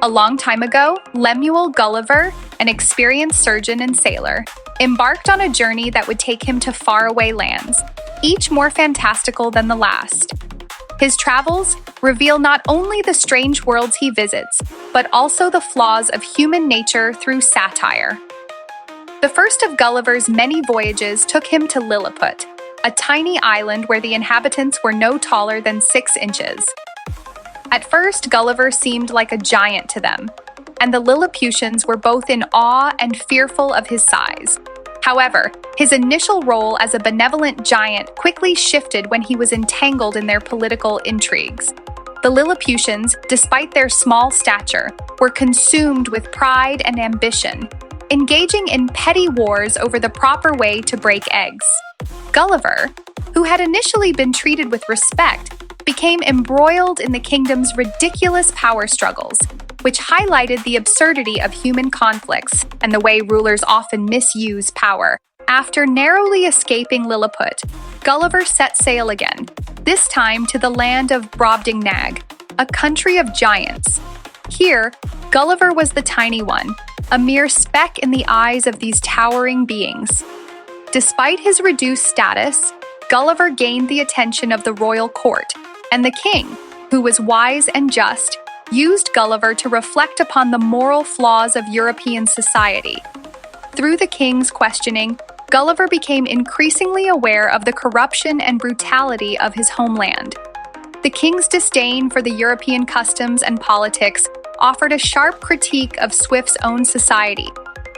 A long time ago, Lemuel Gulliver, an experienced surgeon and sailor, embarked on a journey that would take him to faraway lands, each more fantastical than the last. His travels reveal not only the strange worlds he visits, but also the flaws of human nature through satire. The first of Gulliver's many voyages took him to Lilliput, a tiny island where the inhabitants were no taller than 6 inches. At first, Gulliver seemed like a giant to them, and the Lilliputians were both in awe and fearful of his size. However, his initial role as a benevolent giant quickly shifted when he was entangled in their political intrigues. The Lilliputians, despite their small stature, were consumed with pride and ambition, engaging in petty wars over the proper way to break eggs. Gulliver, who had initially been treated with respect, became embroiled in the kingdom's ridiculous power struggles, which highlighted the absurdity of human conflicts and the way rulers often misuse power. After narrowly escaping Lilliput, Gulliver set sail again, this time to the land of Brobdingnag, a country of giants. Here, Gulliver was the tiny one, a mere speck in the eyes of these towering beings. Despite his reduced status, Gulliver gained the attention of the royal court, and the king, who was wise and just, used Gulliver to reflect upon the moral flaws of European society. Through the king's questioning, Gulliver became increasingly aware of the corruption and brutality of his homeland. The king's disdain for the European customs and politics offered a sharp critique of Swift's own society,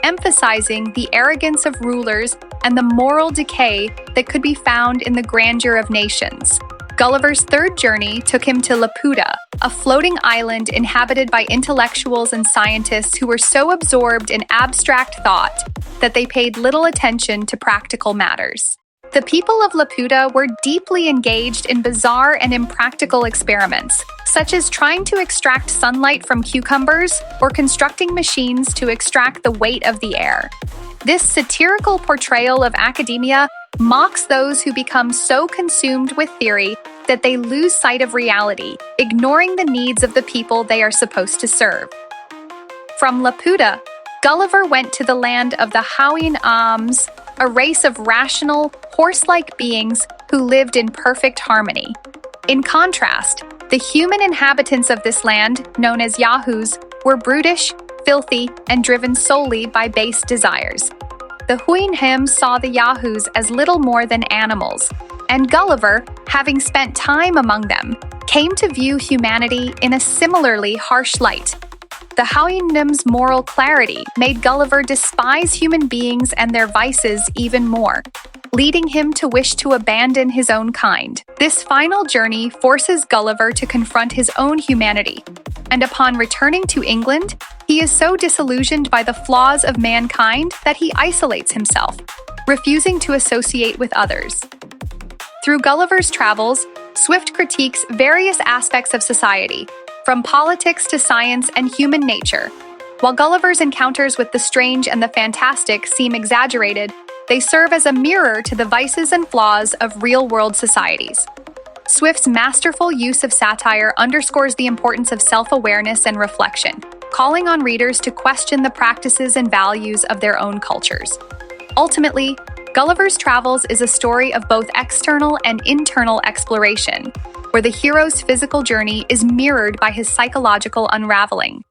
emphasizing the arrogance of rulers and the moral decay that could be found in the grandeur of nations. Gulliver's third journey took him to Laputa, a floating island inhabited by intellectuals and scientists who were so absorbed in abstract thought that they paid little attention to practical matters. The people of Laputa were deeply engaged in bizarre and impractical experiments, such as trying to extract sunlight from cucumbers or constructing machines to extract the weight of the air. This satirical portrayal of academia mocks those who become so consumed with theory that they lose sight of reality, ignoring the needs of the people they are supposed to serve. From Laputa, Gulliver went to the land of the Houyhnhnms, a race of rational, horse-like beings who lived in perfect harmony. In contrast, the human inhabitants of this land, known as Yahoos, were brutish, filthy, and driven solely by base desires. The Houyhnhnms saw the Yahoos as little more than animals, and Gulliver, having spent time among them, came to view humanity in a similarly harsh light. The Houyhnhnms' moral clarity made Gulliver despise human beings and their vices even more, leading him to wish to abandon his own kind. This final journey forces Gulliver to confront his own humanity, and upon returning to England, he is so disillusioned by the flaws of mankind that he isolates himself, refusing to associate with others. Through Gulliver's travels, Swift critiques various aspects of society, from politics to science and human nature. While Gulliver's encounters with the strange and the fantastic seem exaggerated, they serve as a mirror to the vices and flaws of real-world societies. Swift's masterful use of satire underscores the importance of self-awareness and reflection, calling on readers to question the practices and values of their own cultures. Ultimately, Gulliver's Travels is a story of both external and internal exploration, where the hero's physical journey is mirrored by his psychological unraveling.